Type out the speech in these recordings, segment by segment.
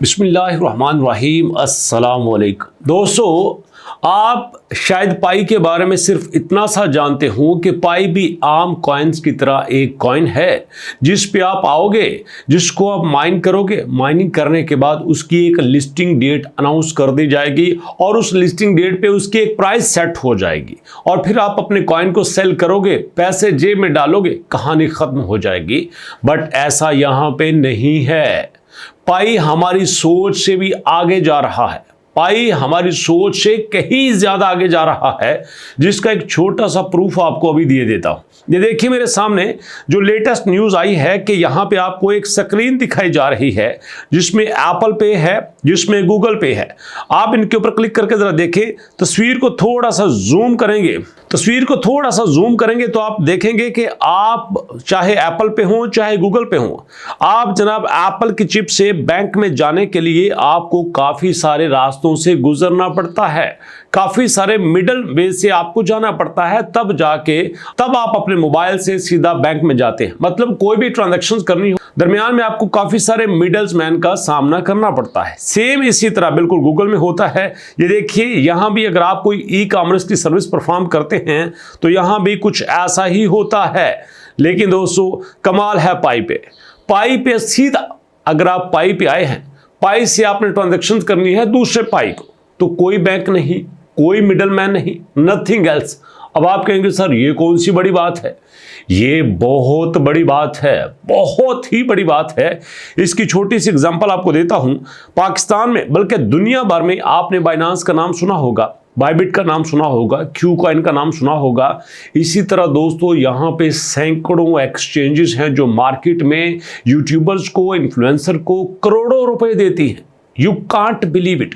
बिस्मिल्लाहिर्रहमानिर्रहीम। अस्सलाम वालेकुम। दोस्तों, आप शायद पाई के बारे में सिर्फ इतना सा जानते हो कि पाई भी आम कॉइन्स की तरह एक कॉइन है जिस पे आप आओगे, जिसको आप माइन करोगे। माइनिंग करने के बाद उसकी एक लिस्टिंग डेट अनाउंस कर दी जाएगी और उस लिस्टिंग डेट पे उसकी एक प्राइस सेट हो जाएगी और फिर आप अपने कॉइन को सेल करोगे, पैसे जेब में डालोगे, कहानी खत्म हो जाएगी। बट ऐसा यहां पे नहीं है। पाई हमारी सोच से भी आगे जा रहा है। पाई हमारी सोच से कहीं ज्यादा आगे जा रहा है, जिसका एक छोटा सा प्रूफ आपको अभी दिए देता हूं। ये देखिए मेरे सामने जो लेटेस्ट न्यूज आई है कि यहां पे आपको एक स्क्रीन दिखाई जा रही है जिसमें एप्पल पे है, जिसमें गूगल पे है। आप इनके ऊपर क्लिक करके जरा देखें, तस्वीर को थोड़ा सा जूम करेंगे, तो आप देखेंगे कि आप चाहे एप्पल पे हो चाहे गूगल पे हो, आप जनाब एप्पल की चिप से बैंक में जाने के लिए आपको काफी सारे रास्तों से गुजरना पड़ता है, काफी सारे मिडल वे से आपको जाना पड़ता है, तब आप अपने मोबाइल से सीधा बैंक में जाते हैं। मतलब कोई भी ट्रांजैक्शन करनी हो, दरमियान में आपको काफी सारे मिडल्स मैन का सामना करना पड़ता है। सेम इसी तरह बिल्कुल गूगल में होता है। ये देखिए यहां भी अगर आप कोई ई कॉमर्स की सर्विस परफॉर्म करते हैं तो यहां भी कुछ ऐसा ही होता है। लेकिन दोस्तों, कमाल है पाई पे सीधा अगर आप पाई पे आए हैं, पाई से आपने ट्रांजैक्शन करनी है दूसरे पाई को, तो कोई बैंक नहीं, कोई मिडल मैन नहीं, नथिंग एल्स। अब आप कहेंगे सर ये कौन सी बड़ी बात है? ये बहुत बड़ी बात है, बहुत ही बड़ी बात है। इसकी छोटी सी एग्जांपल आपको देता हूं। पाकिस्तान में बल्कि दुनिया भर में आपने बाइनांस का नाम सुना होगा, बाइबिट का नाम सुना होगा, क्यू कॉइन का नाम सुना होगा। इसी तरह दोस्तों यहां पे सैकड़ों एक्सचेंजेस हैं जो मार्केट में यूट्यूबर्स को, इन्फ्लुएंसर को करोड़ों रुपए देती हैं। यू कांट बिलीव इट,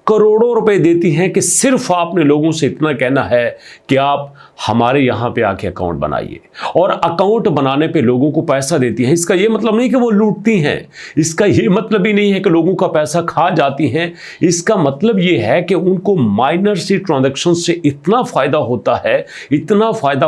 करोड़ों रुपए देती हैं कि सिर्फ आपने लोगों से इतना कहना है कि आप हमारे यहां पे आके अकाउंट बनाइए, और अकाउंट बनाने पे लोगों को पैसा देती हैं। इसका ये मतलब नहीं कि वो लूटती हैं, इसका ये मतलब ही नहीं है कि लोगों का पैसा खा जाती हैं। इसका मतलब ये है कि उनको माइनर सी ट्रांजैक्शन से इतना फायदा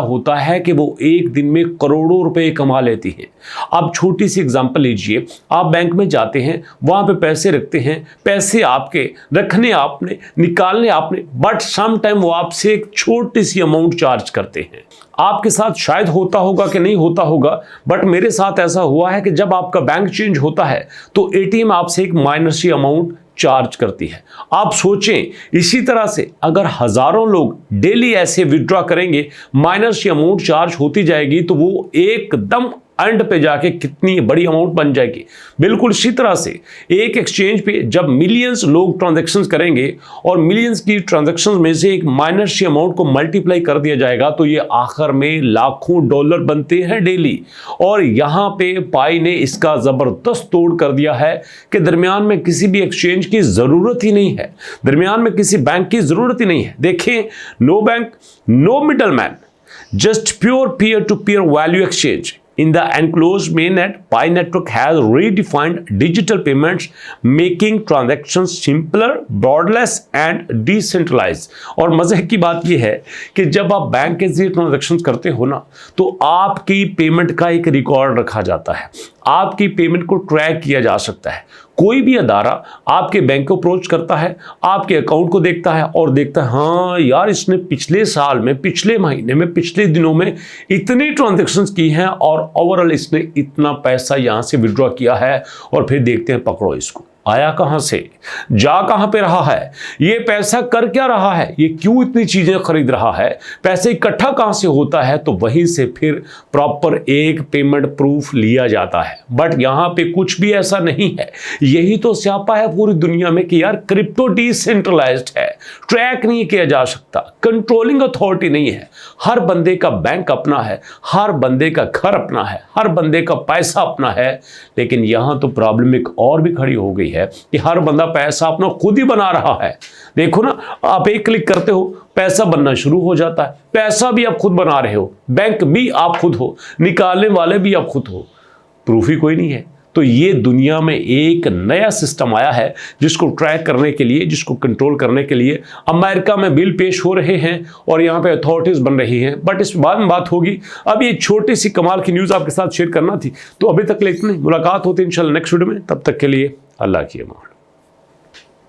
होता है कि वो एक दिन में करोड़ों रुपए कमा लेती हैं। आप छोटी सी एग्जांपल लीजिए, आप बैंक में जाते हैं, वहां पे पैसे रखते हैं, पैसे आपके रखने आपने, निकालने आपने, बट सम टाइम वो आपसे एक छोटी सी अमाउंट चार्ज करते हैं। आपके साथ शायद होता होगा कि नहीं होता होगा, बट मेरे साथ ऐसा हुआ है कि जब आपका बैंक चेंज होता है तो एटीएम आपसे एक माइनर सी अमाउंट चार्ज करती है। आप सोचें, इसी तरह से अगर हजारों लोग डेली ऐसे विड्रॉ करेंगे, माइनर सी अमाउंट चार्ज होती जाएगी, तो वो एकदम एंड पे जाके कितनी बड़ी अमाउंट बन जाएगी। बिल्कुल इसी तरह से एक एक्सचेंज पे जब मिलियंस लोग ट्रांजैक्शंस करेंगे और मिलियंस की ट्रांजैक्शंस में से एक माइनर सी अमाउंट को मल्टीप्लाई कर दिया जाएगा, तो ये आखिर में लाखों डॉलर बनते हैं डेली। और यहां पे पाई ने इसका जबरदस्त तोड़ कर दिया है कि दरमियान में किसी भी एक्सचेंज की जरूरत ही नहीं है, दरमियान में किसी बैंक की जरूरत ही नहीं है। देखें, no bank, no middleman, just pure peer-to-peer value exchange. In the enclosed mainnet, Pi network has redefined digital payments, making transactions simpler, borderless and decentralized. और मजे की बात यह है कि जब आप बैंक के जरिए ट्रांजैक्शन करते हो ना, तो आपकी पेमेंट का एक रिकॉर्ड रखा जाता है, आपकी पेमेंट को ट्रैक किया जा सकता है। कोई भी अदारा आपके बैंक को अप्रोच करता है, आपके अकाउंट को देखता है और देखता है हाँ यार इसने पिछले साल में, पिछले महीने में, पिछले दिनों में इतनी ट्रांजैक्शंस की हैं और ओवरऑल इसने इतना पैसा यहां से विड्रॉ किया है। और फिर देखते हैं पकड़ो इसको, आया कहां से, जा कहां पे रहा है, ये पैसा कर क्या रहा है, ये क्यों इतनी चीजें खरीद रहा है, पैसे इकट्ठा कहां से होता है। तो वहीं से फिर प्रॉपर एक पेमेंट प्रूफ लिया जाता है। बट यहां पे कुछ भी ऐसा नहीं है। यही तो स्यापा है पूरी दुनिया में कि यार क्रिप्टो डिसेंट्रलाइज्ड है, ट्रैक नहीं किया जा सकता, कंट्रोलिंग अथॉरिटी नहीं है। हर बंदे का बैंक अपना है, हर बंदे का घर अपना है, हर बंदे का पैसा अपना है। लेकिन यहां तो प्रॉब्लम एक और भी खड़ी हो गई है कि हर बंदा पैसा अपना खुद ही बना रहा है। देखो ना, आप एक क्लिक करते हो, पैसा बनना शुरू हो जाता है। पैसा भी आप खुद बना रहे हो, बैंक भी आप खुद हो, निकालने वाले भी आप खुद हो, प्रूफ ही कोई नहीं है। तो ये दुनिया में एक नया सिस्टम आया है जिसको ट्रैक करने के लिए, जिसको कंट्रोल करने के लिए अमेरिका में बिल पेश हो रहे हैं और यहाँ पे अथॉरिटीज बन रही हैं। बट इस बाद में बात होगी। अब ये छोटी सी कमाल की न्यूज़ आपके साथ शेयर करना थी, तो अभी तक इतनी। मुलाकात होती है इंशाल्लाह नेक्स्ट वीडियो में, तब तक के लिए अल्लाह की अमान।